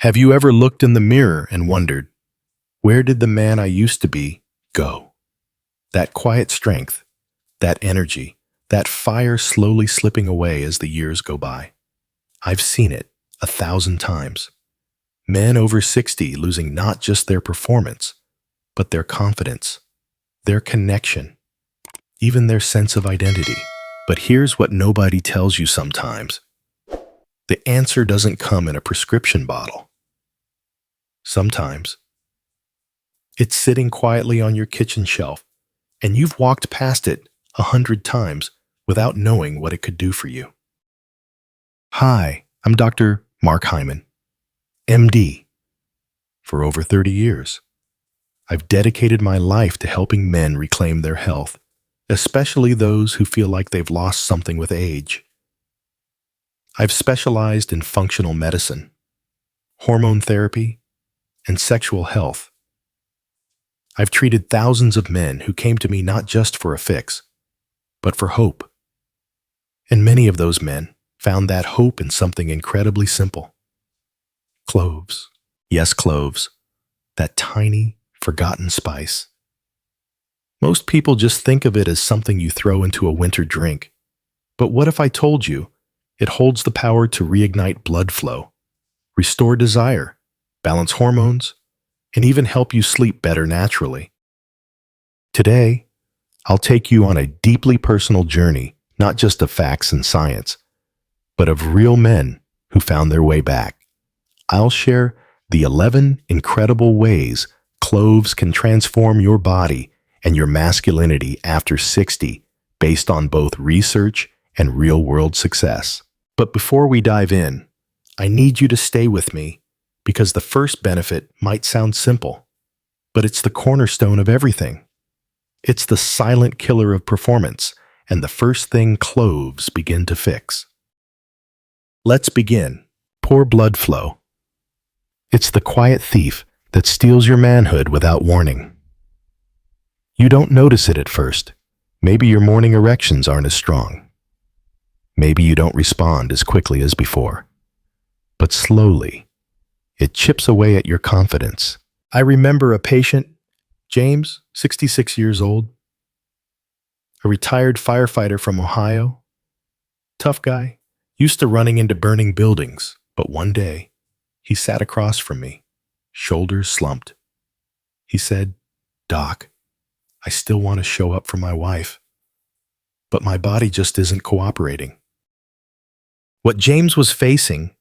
Have you ever looked in the mirror and wondered, where did the man I used to be go? That quiet strength, that energy, that fire slowly slipping away as the years go by. I've seen it 1,000 times. Men over 60 losing not just their performance, but their confidence, their connection, even their sense of identity. But here's what nobody tells you sometimes. The answer doesn't come in a prescription bottle. Sometimes it's sitting quietly on your kitchen shelf, and you've walked past it 100 times without knowing what it could do for you. Hi, I'm Dr. Mark Hyman, MD. For over 30 years, I've dedicated my life to helping men reclaim their health, especially those who feel like they've lost something with age. I've specialized in functional medicine, hormone therapy, and sexual health. I've treated thousands of men who came to me not just for a fix, but for hope. And many of those men found that hope in something incredibly simple. Cloves. Yes, cloves. That tiny, forgotten spice. Most people just think of it as something you throw into a winter drink. But what if I told you it holds the power to reignite blood flow, restore desire, balance hormones, and even help you sleep better naturally? Today, I'll take you on a deeply personal journey, not just of facts and science, but of real men who found their way back. I'll share the 11 incredible ways cloves can transform your body and your masculinity after 60, based on both research and real-world success. But before we dive in, I need you to stay with me, because the first benefit might sound simple, but it's the cornerstone of everything. It's the silent killer of performance, and the first thing cloves begin to fix. Let's begin. Poor blood flow. It's the quiet thief that steals your manhood without warning. You don't notice it at first. Maybe your morning erections aren't as strong. Maybe you don't respond as quickly as before. But slowly, it chips away at your confidence. I remember a patient, James, 66 years old, a retired firefighter from Ohio, tough guy, used to running into burning buildings, but one day, he sat across from me, shoulders slumped. He said, "Doc, I still want to show up for my wife, but my body just isn't cooperating." What James was facing,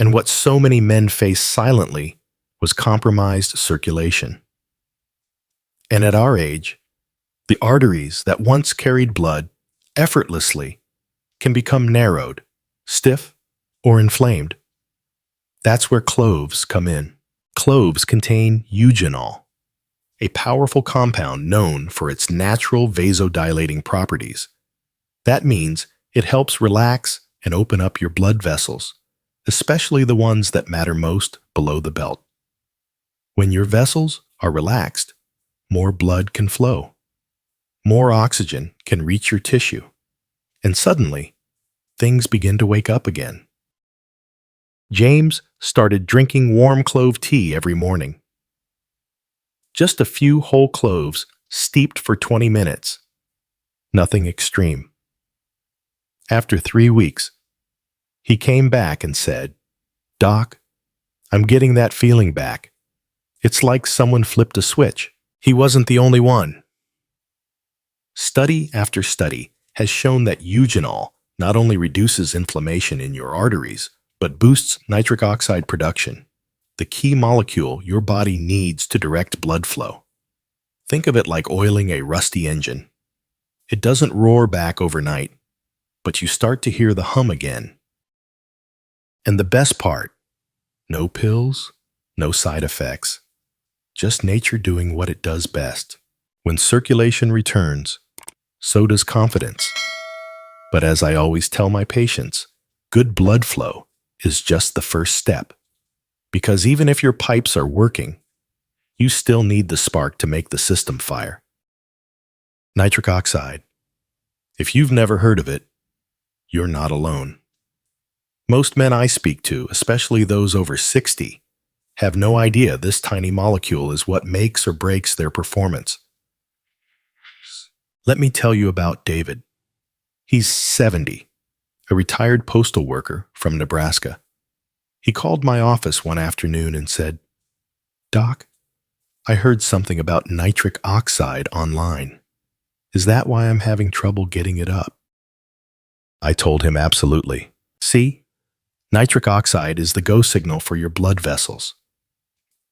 and what so many men face silently, was compromised circulation. And at our age, the arteries that once carried blood effortlessly can become narrowed, stiff, or inflamed. That's where cloves come in. Cloves contain eugenol, a powerful compound known for its natural vasodilating properties. That means it helps relax and open up your blood vessels, especially the ones that matter most below the belt. When your vessels are relaxed, more blood can flow. More oxygen can reach your tissue, and suddenly, things begin to wake up again. James started drinking warm clove tea every morning. Just a few whole cloves steeped for 20 minutes. Nothing extreme. After 3 weeks, he came back and said, "Doc, I'm getting that feeling back. It's like someone flipped a switch." He wasn't the only one. Study after study has shown that eugenol not only reduces inflammation in your arteries, but boosts nitric oxide production, the key molecule your body needs to direct blood flow. Think of it like oiling a rusty engine. It doesn't roar back overnight, but you start to hear the hum again. And the best part, no pills, no side effects, just nature doing what it does best. When circulation returns, so does confidence. But as I always tell my patients, good blood flow is just the first step. Because even if your pipes are working, you still need the spark to make the system fire. Nitric oxide. If you've never heard of it, you're not alone. Most men I speak to, especially those over 60, have no idea this tiny molecule is what makes or breaks their performance. Let me tell you about David. He's 70, a retired postal worker from Nebraska. He called my office one afternoon and said, "Doc, I heard something about nitric oxide online. Is that why I'm having trouble getting it up?" I told him absolutely. See, nitric oxide is the go signal for your blood vessels.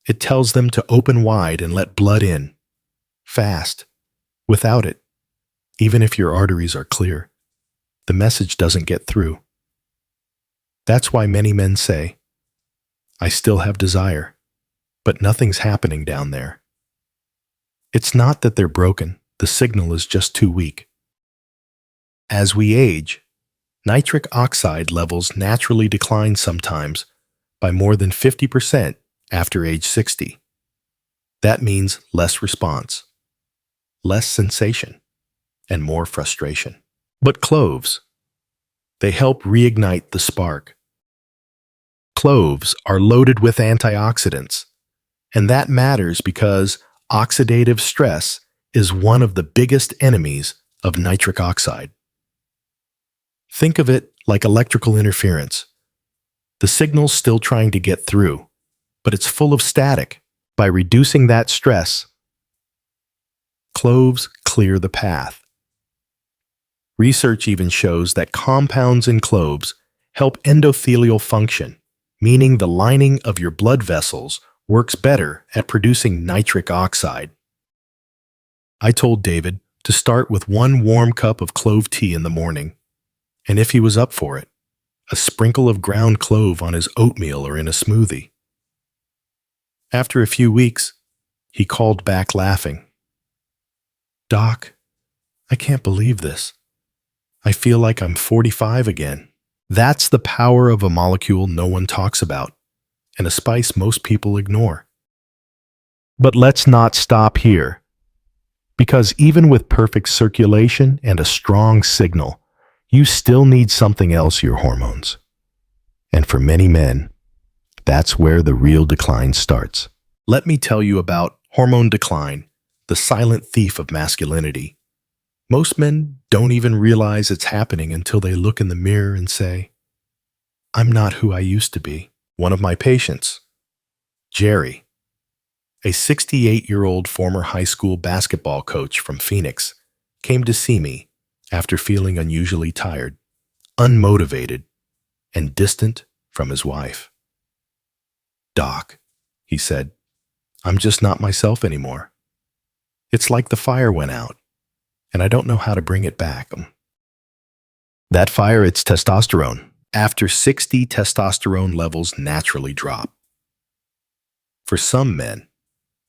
It tells them to open wide and let blood in, fast. Without it, even if your arteries are clear, the message doesn't get through. That's why many men say, "I still have desire, but nothing's happening down there." It's not that they're broken, the signal is just too weak. As we age, nitric oxide levels naturally decline sometimes by more than 50% after age 60. That means less response, less sensation, and more frustration. But cloves, they help reignite the spark. Cloves are loaded with antioxidants, and that matters because oxidative stress is one of the biggest enemies of nitric oxide. Think of it like electrical interference. The signal's still trying to get through, but it's full of static. By reducing that stress, cloves clear the path. Research even shows that compounds in cloves help endothelial function, meaning the lining of your blood vessels works better at producing nitric oxide. I told David to start with 1 warm cup of clove tea in the morning, and if he was up for it, a sprinkle of ground clove on his oatmeal or in a smoothie. After a few weeks, he called back laughing. "Doc, I can't believe this. I feel like I'm 45 again." That's the power of a molecule no one talks about, and a spice most people ignore. But let's not stop here, because even with perfect circulation and a strong signal, you still need something else, your hormones. And for many men, that's where the real decline starts. Let me tell you about hormone decline, the silent thief of masculinity. Most men don't even realize it's happening until they look in the mirror and say, "I'm not who I used to be." One of my patients, Jerry, a 68-year-old former high school basketball coach from Phoenix, came to see me after feeling unusually tired, unmotivated, and distant from his wife. "Doc," he said, "I'm just not myself anymore. It's like the fire went out, and I don't know how to bring it back." That fire, it's testosterone. After 60, testosterone levels naturally drop. For some men,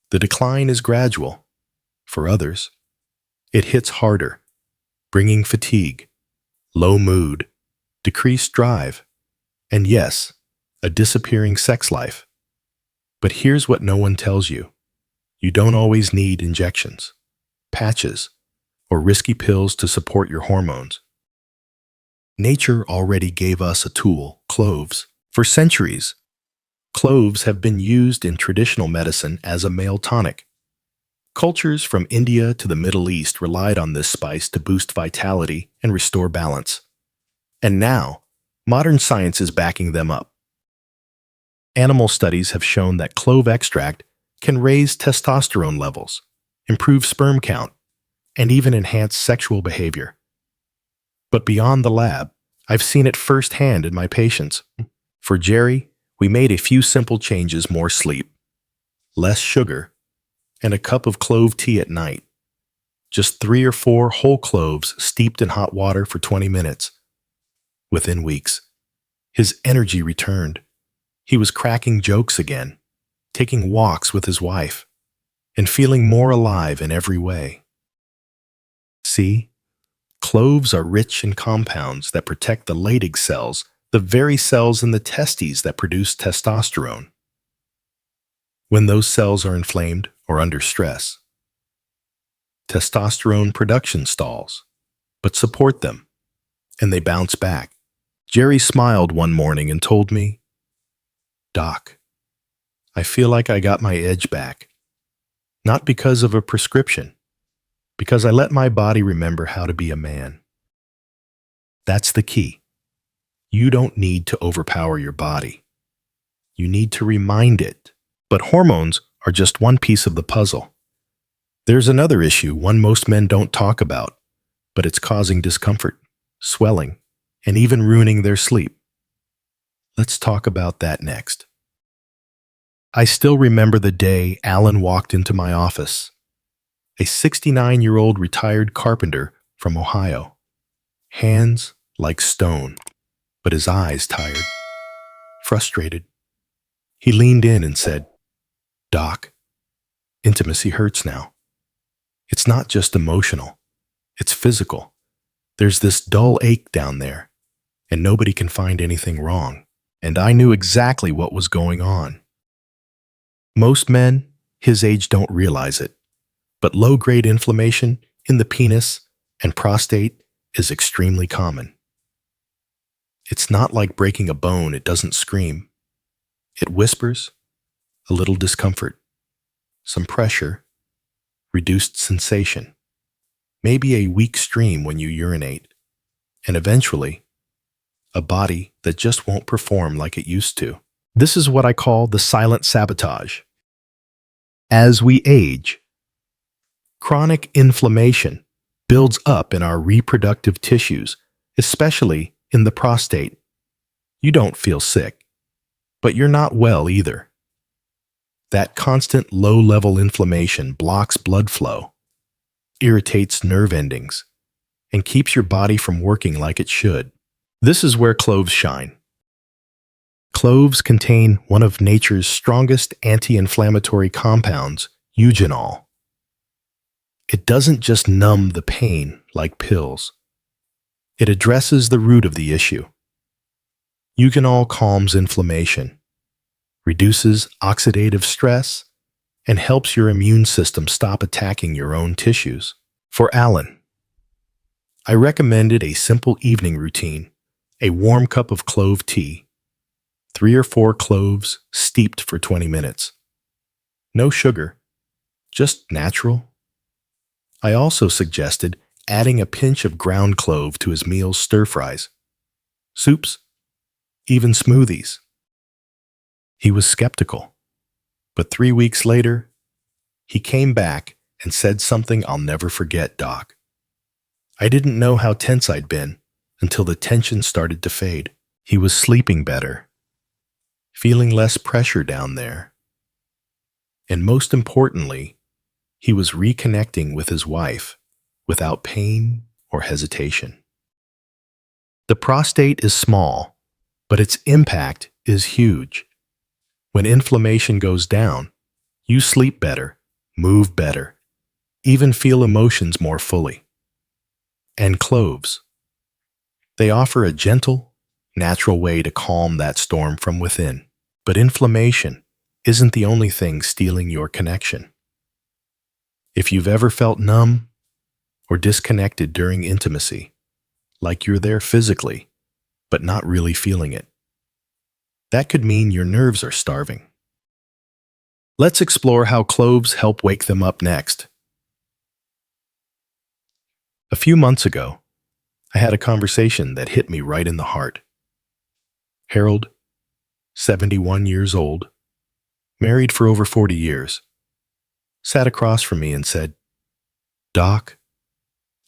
the decline is gradual. For others, it hits harder, bringing fatigue, low mood, decreased drive, and yes, a disappearing sex life. But here's what no one tells you. You don't always need injections, patches, or risky pills to support your hormones. Nature already gave us a tool, cloves. For centuries, cloves have been used in traditional medicine as a male tonic. Cultures from India to the Middle East relied on this spice to boost vitality and restore balance. And now, modern science is backing them up. Animal studies have shown that clove extract can raise testosterone levels, improve sperm count, and even enhance sexual behavior. But beyond the lab, I've seen it firsthand in my patients. For Jerry, we made a few simple changes: more sleep, less sugar, and a cup of clove tea at night. Just 3 or 4 whole cloves steeped in hot water for 20 minutes. Within weeks, his energy returned. He was cracking jokes again, taking walks with his wife, and feeling more alive in every way. See? Cloves are rich in compounds that protect the Leydig cells, the very cells in the testes that produce testosterone. When those cells are inflamed or under stress, testosterone production stalls, but support them, and they bounce back. Jerry smiled one morning and told me, "Doc, I feel like I got my edge back. Not because of a prescription, because I let my body remember how to be a man. That's the key. You don't need to overpower your body. You need to remind it. But hormones are just one piece of the puzzle. There's another issue, one most men don't talk about, but it's causing discomfort, swelling, and even ruining their sleep. Let's talk about that next. I still remember the day Alan walked into my office. A 69-year-old retired carpenter from Ohio. Hands like stone, but his eyes tired. Frustrated. He leaned in and said, "Doc, intimacy hurts now. It's not just emotional, it's physical. There's this dull ache down there, and nobody can find anything wrong." And I knew exactly what was going on. Most men his age don't realize it, but low-grade inflammation in the penis and prostate is extremely common. It's not like breaking a bone, it doesn't scream. It whispers, a little discomfort, some pressure, reduced sensation, maybe a weak stream when you urinate, and eventually, a body that just won't perform like it used to. This is what I call the silent sabotage. As we age, chronic inflammation builds up in our reproductive tissues, especially in the prostate. You don't feel sick, but you're not well either. That constant low-level inflammation blocks blood flow, irritates nerve endings, and keeps your body from working like it should. This is where cloves shine. Cloves contain one of nature's strongest anti-inflammatory compounds, eugenol. It doesn't just numb the pain like pills. It addresses the root of the issue. Eugenol calms inflammation, reduces oxidative stress, and helps your immune system stop attacking your own tissues. For Alan, I recommended a simple evening routine: a warm cup of clove tea, 3 or 4 cloves steeped for 20 minutes. No sugar, just natural. I also suggested adding a pinch of ground clove to his meals, stir-fries, soups, even smoothies. He was skeptical, but 3 weeks later, he came back and said something I'll never forget, "Doc. I didn't know how tense I'd been until the tension started to fade." He was sleeping better, feeling less pressure down there. And most importantly, he was reconnecting with his wife without pain or hesitation. The prostate is small, but its impact is huge. When inflammation goes down, you sleep better, move better, even feel emotions more fully. And cloves. They offer a gentle, natural way to calm that storm from within. But inflammation isn't the only thing stealing your connection. If you've ever felt numb or disconnected during intimacy, like you're there physically, but not really feeling it, that could mean your nerves are starving. Let's explore how cloves help wake them up next. A few months ago, I had a conversation that hit me right in the heart. Harold, 71 years old, married for over 40 years, sat across from me and said, "Doc,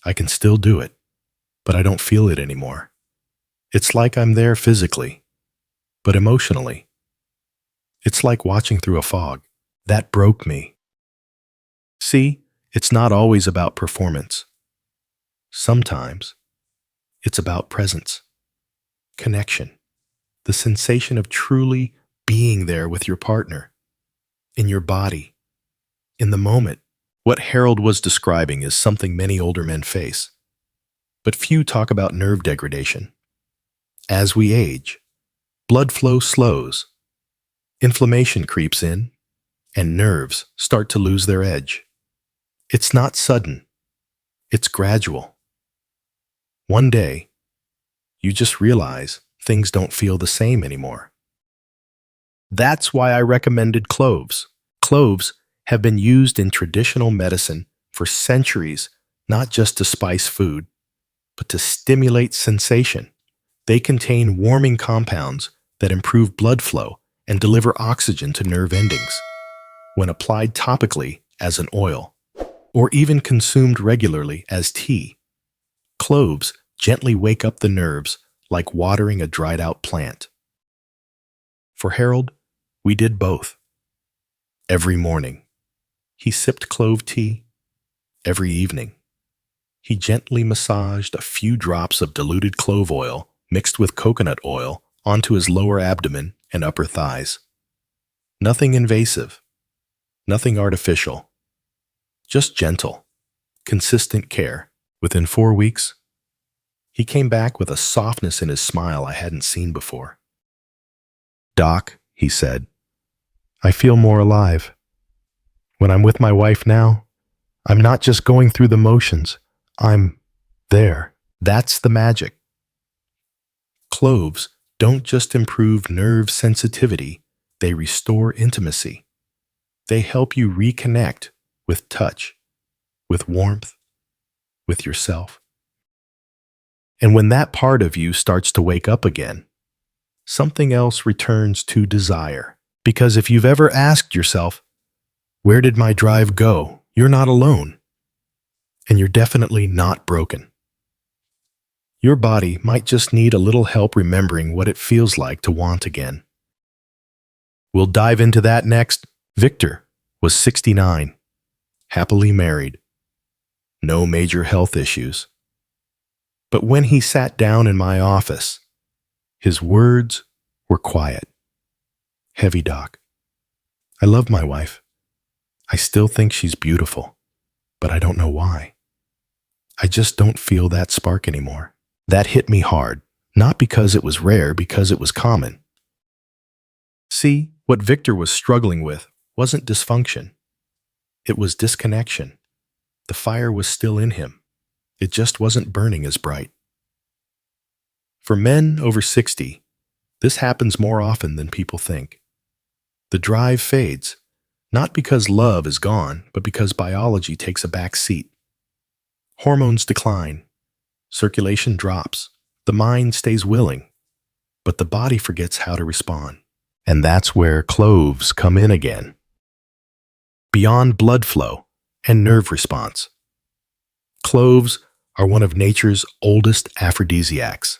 I can still do it, but I don't feel it anymore. It's like I'm there physically, but emotionally. It's like watching through a fog." That broke me. See, it's not always about performance. Sometimes it's about presence, connection, the sensation of truly being there with your partner, in your body, in the moment. What Harold was describing is something many older men face, but few talk about: nerve degradation. As we age, blood flow slows, inflammation creeps in, and nerves start to lose their edge. It's not sudden, it's gradual. One day, you just realize things don't feel the same anymore. That's why I recommended cloves. Cloves have been used in traditional medicine for centuries, not just to spice food, but to stimulate sensation. They contain warming compounds that improve blood flow and deliver oxygen to nerve endings. When applied topically as an oil, or even consumed regularly as tea, cloves gently wake up the nerves like watering a dried-out plant. For Harold, we did both. Every morning, he sipped clove tea. Every evening, he gently massaged a few drops of diluted clove oil mixed with coconut oil onto his lower abdomen and upper thighs. Nothing invasive, nothing artificial, just gentle, consistent care. Within 4 weeks, he came back with a softness in his smile I hadn't seen before. "Doc," he said, "I feel more alive. When I'm with my wife now, I'm not just going through the motions. I'm there." That's the magic. Cloves don't just improve nerve sensitivity, they restore intimacy. They help you reconnect with touch, with warmth, with yourself. And when that part of you starts to wake up again, something else returns to desire. Because if you've ever asked yourself, "Where did my drive go?" you're not alone. And you're definitely not broken. Your body might just need a little help remembering what it feels like to want again. We'll dive into that next. Victor was 69, happily married, no major health issues. But when he sat down in my office, his words were quiet. "Heavy, Doc. I love my wife. I still think she's beautiful, but I don't know why. I just don't feel that spark anymore." That hit me hard, not because it was rare, because it was common. See, what Victor was struggling with wasn't dysfunction. It was disconnection. The fire was still in him. It just wasn't burning as bright. For men over 60, this happens more often than people think. The drive fades, not because love is gone, but because biology takes a back seat. Hormones decline. Circulation drops. The mind stays willing, but the body forgets how to respond. And that's where cloves come in again. Beyond blood flow and nerve response, cloves are one of nature's oldest aphrodisiacs.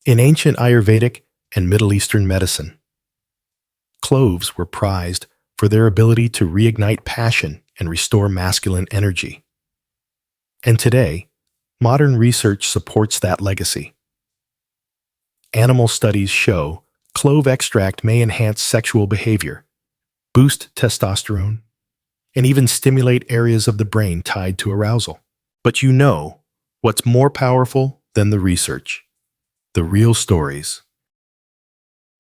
In ancient Ayurvedic and Middle Eastern medicine, cloves were prized for their ability to reignite passion and restore masculine energy. And today, modern research supports that legacy. Animal studies show clove extract may enhance sexual behavior, boost testosterone, and even stimulate areas of the brain tied to arousal. But you know what's more powerful than the research? The real stories.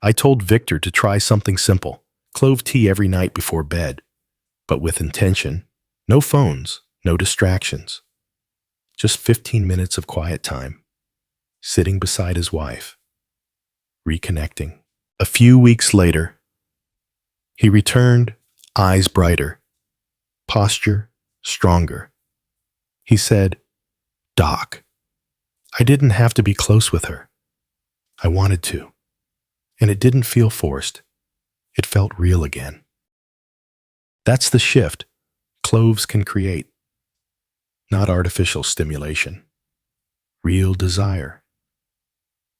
I told Victor to try something simple, clove tea every night before bed, but with intention, no phones, no distractions. Just 15 minutes of quiet time, sitting beside his wife, reconnecting. A few weeks later, he returned, eyes brighter, posture stronger. He said, "Doc, I didn't have to be close with her. I wanted to, and it didn't feel forced. It felt real again." That's the shift cloves can create. Not artificial stimulation, real desire.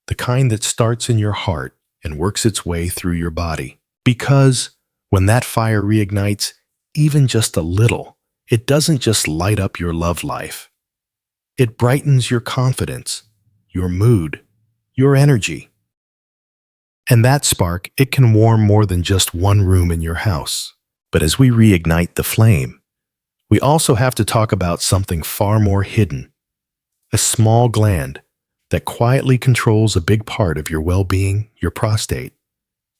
The kind that starts in your heart and works its way through your body. Because when that fire reignites, even just a little, it doesn't just light up your love life. It brightens your confidence, your mood, your energy. And that spark, it can warm more than just one room in your house. But as we reignite the flame, we also have to talk about something far more hidden, a small gland that quietly controls a big part of your well-being, your prostate.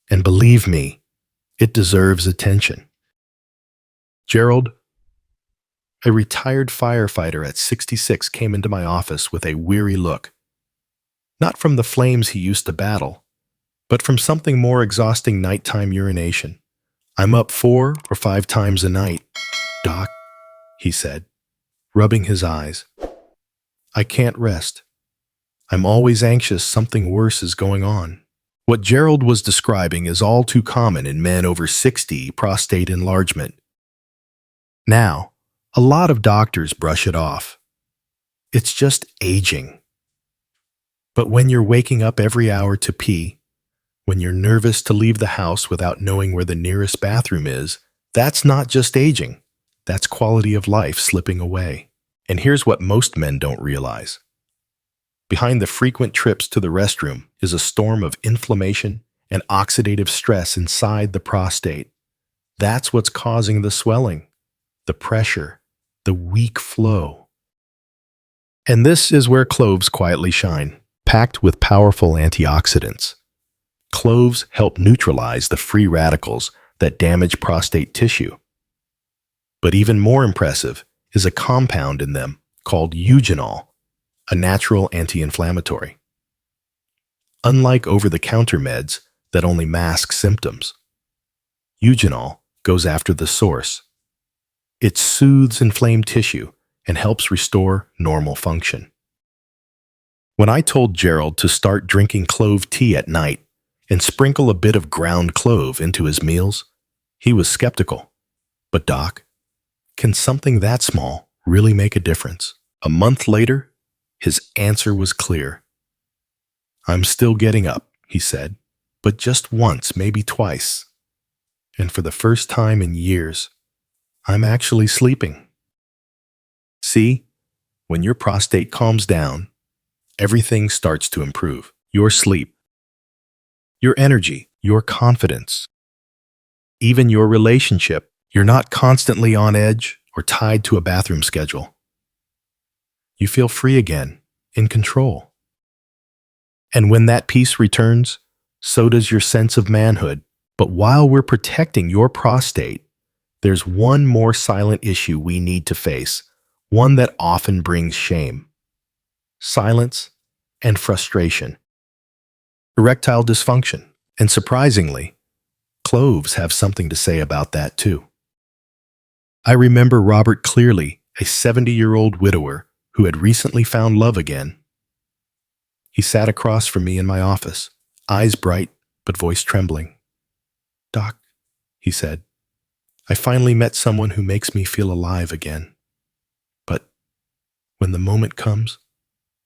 And believe me, it deserves attention. Gerald, a retired firefighter at 66, came into my office with a weary look. Not from the flames he used to battle, but from something more exhausting: nighttime urination. I'm up 4 or 5 times a night, Doc, he said, rubbing his eyes. I can't rest. I'm always anxious something worse is going on. What Gerald was describing is all too common in men over 60, prostate enlargement. Now, a lot of doctors brush it off. It's just aging. But when you're waking up every hour to pee, when you're nervous to leave the house without knowing where the nearest bathroom is, that's not just aging. That's quality of life slipping away. And here's what most men don't realize. Behind the frequent trips to the restroom is a storm of inflammation and oxidative stress inside the prostate. That's what's causing the swelling, the pressure, the weak flow. And this is where cloves quietly shine, packed with powerful antioxidants. Cloves help neutralize the free radicals that damage prostate tissue. But even more impressive is a compound in them called eugenol, a natural anti-inflammatory. Unlike over-the-counter meds that only mask symptoms, eugenol goes after the source. It soothes inflamed tissue and helps restore normal function. When I told Gerald to start drinking clove tea at night and sprinkle a bit of ground clove into his meals, he was skeptical. But Doc, can something that small really make a difference? A month later, his answer was clear. I'm still getting up, he said, but just once, maybe twice. And for the first time in years, I'm actually sleeping. See, when your prostate calms down, everything starts to improve. Your sleep, your energy, your confidence, even your relationship. You're not constantly on edge or tied to a bathroom schedule. You feel free again, in control. And when that peace returns, so does your sense of manhood. But while we're protecting your prostate, there's one more silent issue we need to face, one that often brings shame: silence and frustration. Erectile dysfunction. And surprisingly, cloves have something to say about that too. I remember Robert clearly, a 70-year-old widower who had recently found love again. He sat across from me in my office, eyes bright but voice trembling. Doc, he said, I finally met someone who makes me feel alive again. But when the moment comes,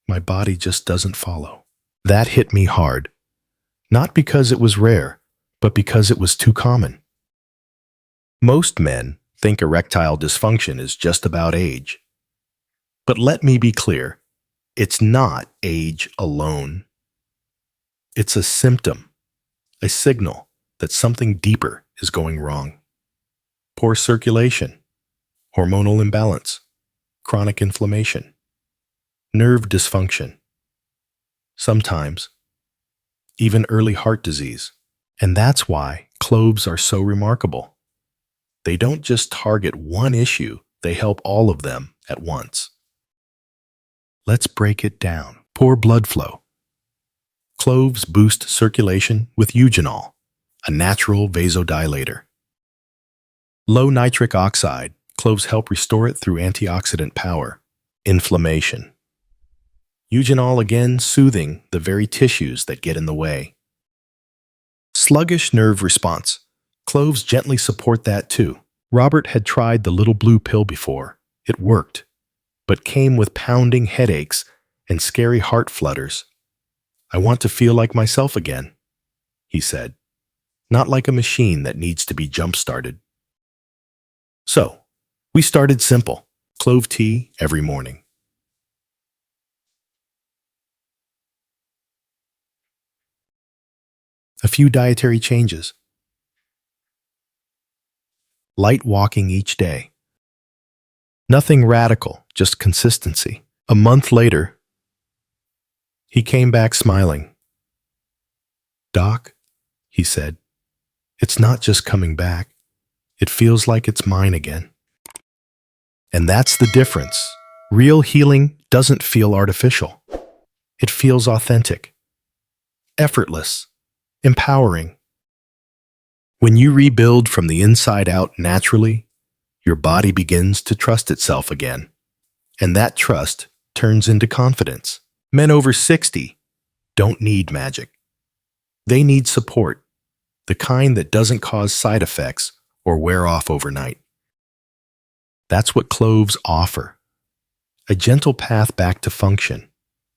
my body just doesn't follow. That hit me hard, not because it was rare, but because it was too common. Most men think erectile dysfunction is just about age. But let me be clear, it's not age alone. It's a symptom, a signal that something deeper is going wrong. Poor circulation, hormonal imbalance, chronic inflammation, nerve dysfunction, sometimes even early heart disease. And that's why cloves are so remarkable. They don't just target one issue, they help all of them at once. Let's break it down. Poor blood flow. Cloves boost circulation with eugenol, a natural vasodilator. Low nitric oxide. Cloves help restore it through antioxidant power. Inflammation. Eugenol again soothing the very tissues that get in the way. Sluggish nerve response. Cloves gently support that too. Robert had tried the little blue pill before. It worked, but came with pounding headaches and scary heart flutters. I want to feel like myself again, he said, not like a machine that needs to be jump-started. So, we started simple: clove tea every morning. A few dietary changes. Light walking each day. Nothing radical, just consistency. A month later, he came back smiling. Doc, he said, it's not just coming back. It feels like it's mine again. And that's the difference. Real healing doesn't feel artificial. It feels authentic, effortless, empowering. When you rebuild from the inside out naturally, your body begins to trust itself again. And that trust turns into confidence. Men over 60 don't need magic. They need support, the kind that doesn't cause side effects or wear off overnight. That's what Cloves offer. A gentle path back to function,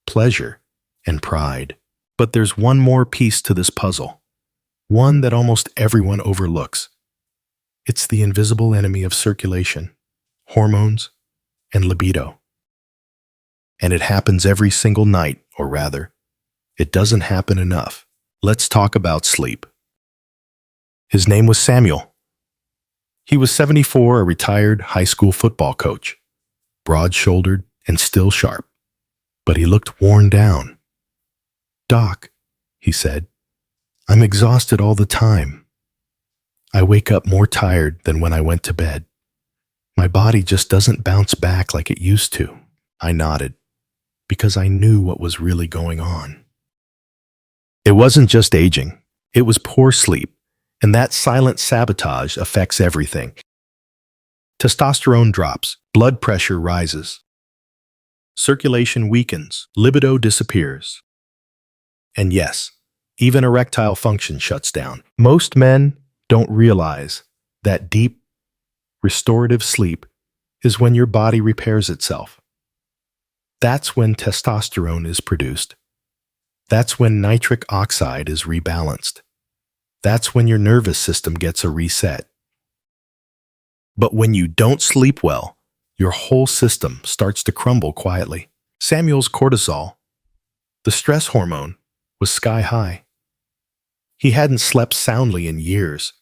pleasure, and pride. But there's one more piece to this puzzle, one that almost everyone overlooks. It's the invisible enemy of circulation, hormones, and libido. And it happens every single night, or rather, it doesn't happen enough. Let's talk about sleep. His name was Samuel. He was 74, a retired high school football coach, broad-shouldered and still sharp. But he looked worn down. "Doc," he said, "I'm exhausted all the time. I wake up more tired than when I went to bed. My body just doesn't bounce back like it used to." I nodded, because I knew what was really going on. It wasn't just aging, it was poor sleep, and that silent sabotage affects everything. Testosterone drops, blood pressure rises, circulation weakens, libido disappears. And yes, even erectile function shuts down. Most men don't realize that deep, restorative sleep is when your body repairs itself. That's when testosterone is produced. That's when nitric oxide is rebalanced. That's when your nervous system gets a reset. But when you don't sleep well, your whole system starts to crumble quietly. Samuel's cortisol, the stress hormone, was sky high. He hadn't slept soundly in years.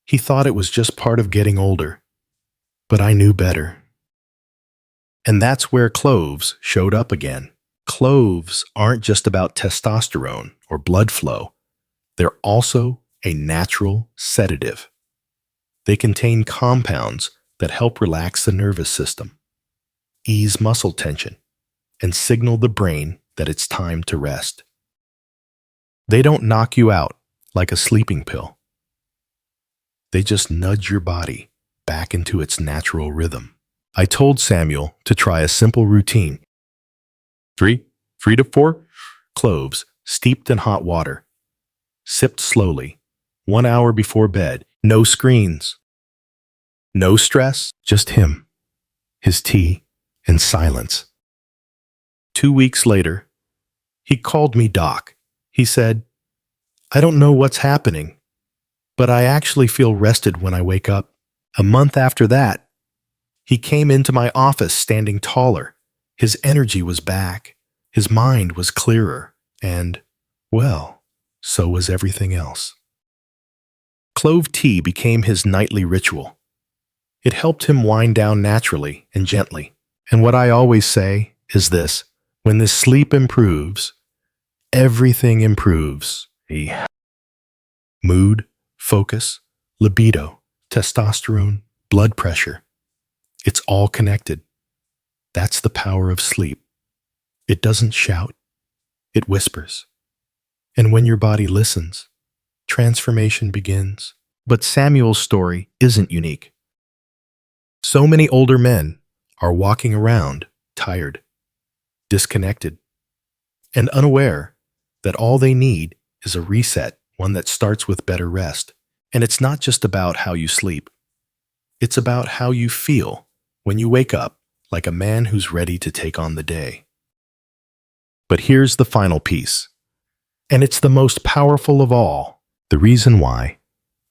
He thought it was just part of getting older. But I knew better. And that's where Cloves showed up again. Cloves aren't just about testosterone or blood flow. They're also a natural sedative. They contain compounds that help relax the nervous system, ease muscle tension, and signal the brain that it's time to rest. They don't knock you out like a sleeping pill. They just nudge your body back into its natural rhythm. I told Samuel to try a simple routine. 3 to 4 cloves steeped in hot water, sipped slowly, 1 hour before bed, no screens, no stress, just him, his tea, and silence. 2 weeks later, he called me Doc. He said, "I don't know what's happening, but I actually feel rested when I wake up." A month after that, he came into my office standing taller. His energy was back. His mind was clearer. And, well, so was everything else. Clove tea became his nightly ritual. It helped him wind down naturally and gently. And what I always say is this: when this sleep improves, everything improves. Mood, focus, libido, testosterone, blood pressure. It's all connected. That's the power of sleep. It doesn't shout, it whispers. And when your body listens, transformation begins. But Samuel's story isn't unique. So many older men are walking around tired, disconnected, and unaware that all they need is a reset, one that starts with better rest. And it's not just about how you sleep. It's about how you feel when you wake up like a man who's ready to take on the day. But here's the final piece, and it's the most powerful of all, the reason why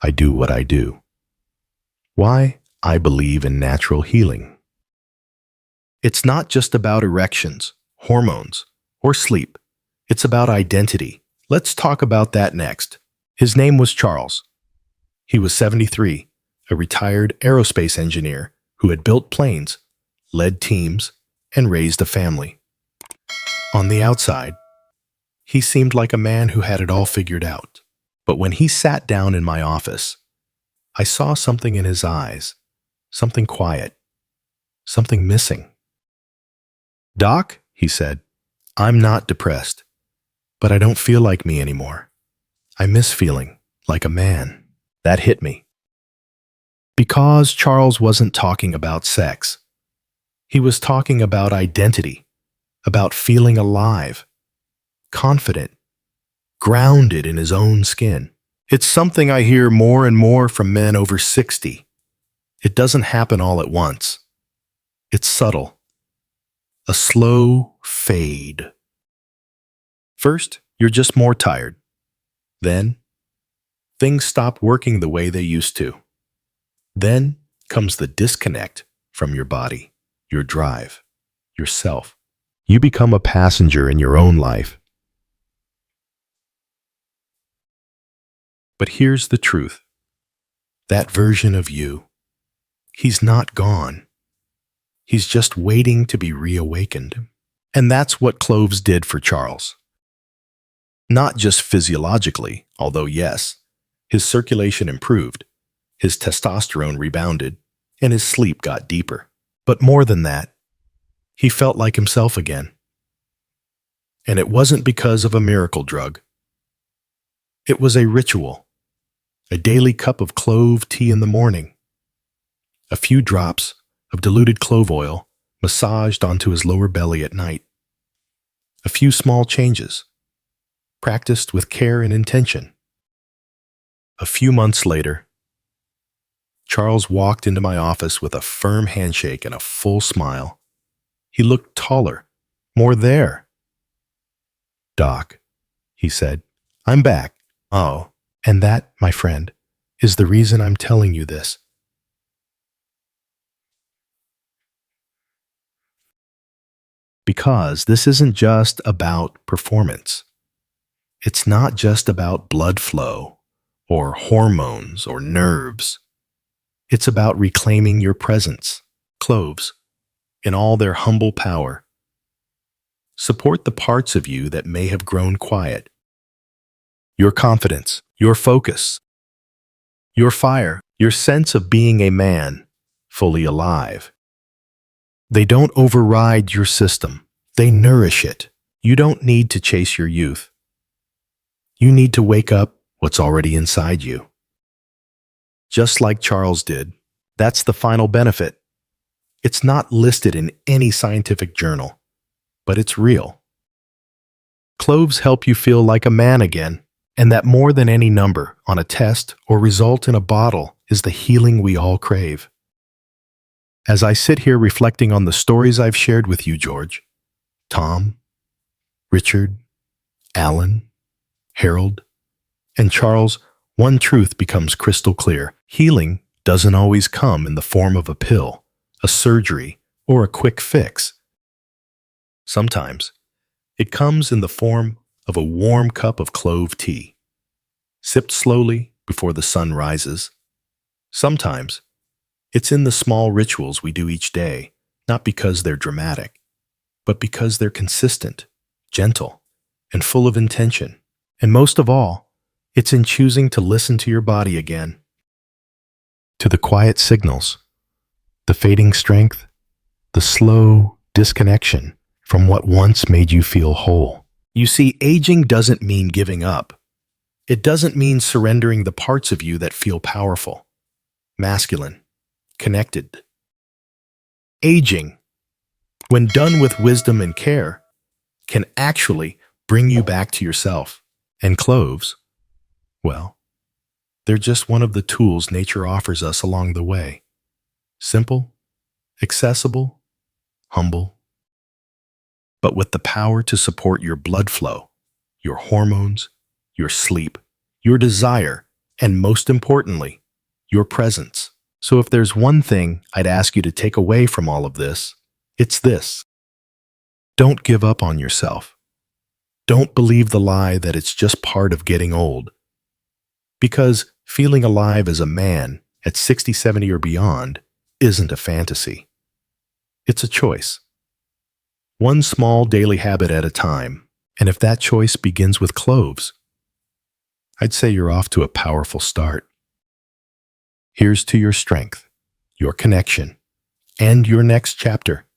I do what I do. Why I believe in natural healing. It's not just about erections, hormones, or sleep. It's about identity. Let's talk about that next. His name was Charles. He was 73, a retired aerospace engineer who had built planes, led teams, and raised a family. On the outside, he seemed like a man who had it all figured out. But when he sat down in my office, I saw something in his eyes, something quiet, something missing. "Doc," he said, "I'm not depressed, but I don't feel like me anymore. I miss feeling like a man. That hit me. Because Charles wasn't talking about sex. He was talking about identity, about feeling alive, confident, grounded in his own skin. It's something I hear more and more from men over 60. It doesn't happen all at once. It's subtle. A slow fade. First, you're just more tired. Then, things stop working the way they used to. Then comes the disconnect from your body, your drive, yourself. You become a passenger in your own life. But here's the truth. That version of you, he's not gone. He's just waiting to be reawakened. And that's what Cloves did for Charles. Not just physiologically, although yes, his circulation improved, his testosterone rebounded, and his sleep got deeper. But more than that, he felt like himself again. And it wasn't because of a miracle drug. It was a ritual, a daily cup of clove tea in the morning, a few drops of diluted clove oil massaged onto his lower belly at night, a few small changes, practiced with care and intention. A few months later, Charles walked into my office with a firm handshake and a full smile. He looked taller, more there. "Doc," he said, "I'm back." "Oh, and that, my friend, is the reason I'm telling you this. Because this isn't just about performance. It's not just about blood flow or hormones or nerves. It's about reclaiming your presence. Cloves, in all their humble power, support the parts of you that may have grown quiet. Your confidence, your focus, your fire, your sense of being a man, fully alive. They don't override your system. They nourish it. You don't need to chase your youth. You need to wake up what's already inside you. Just like Charles did, that's the final benefit. It's not listed in any scientific journal, but it's real. Cloves help you feel like a man again, and that more than any number on a test or result in a bottle is the healing we all crave. As I sit here reflecting on the stories I've shared with you, George, Tom, Richard, Alan, Harold, and Charles, one truth becomes crystal clear. Healing doesn't always come in the form of a pill, a surgery, or a quick fix. Sometimes it comes in the form of a warm cup of clove tea, sipped slowly before the sun rises. Sometimes it's in the small rituals we do each day, not because they're dramatic, but because they're consistent, gentle, and full of intention. And most of all, it's in choosing to listen to your body again, to the quiet signals, the fading strength, the slow disconnection from what once made you feel whole. You see, aging doesn't mean giving up. It doesn't mean surrendering the parts of you that feel powerful, masculine, connected. Aging, when done with wisdom and care, can actually bring you back to yourself. And cloves, well, they're just one of the tools nature offers us along the way. Simple, accessible, humble, but with the power to support your blood flow, your hormones, your sleep, your desire, and most importantly, your presence. So if there's one thing I'd ask you to take away from all of this, it's this. Don't give up on yourself. Don't believe the lie that it's just part of getting old. Because feeling alive as a man at 60, 70, or beyond isn't a fantasy. It's a choice. One small daily habit at a time, and if that choice begins with cloves, I'd say you're off to a powerful start. Here's to your strength, your connection, and your next chapter.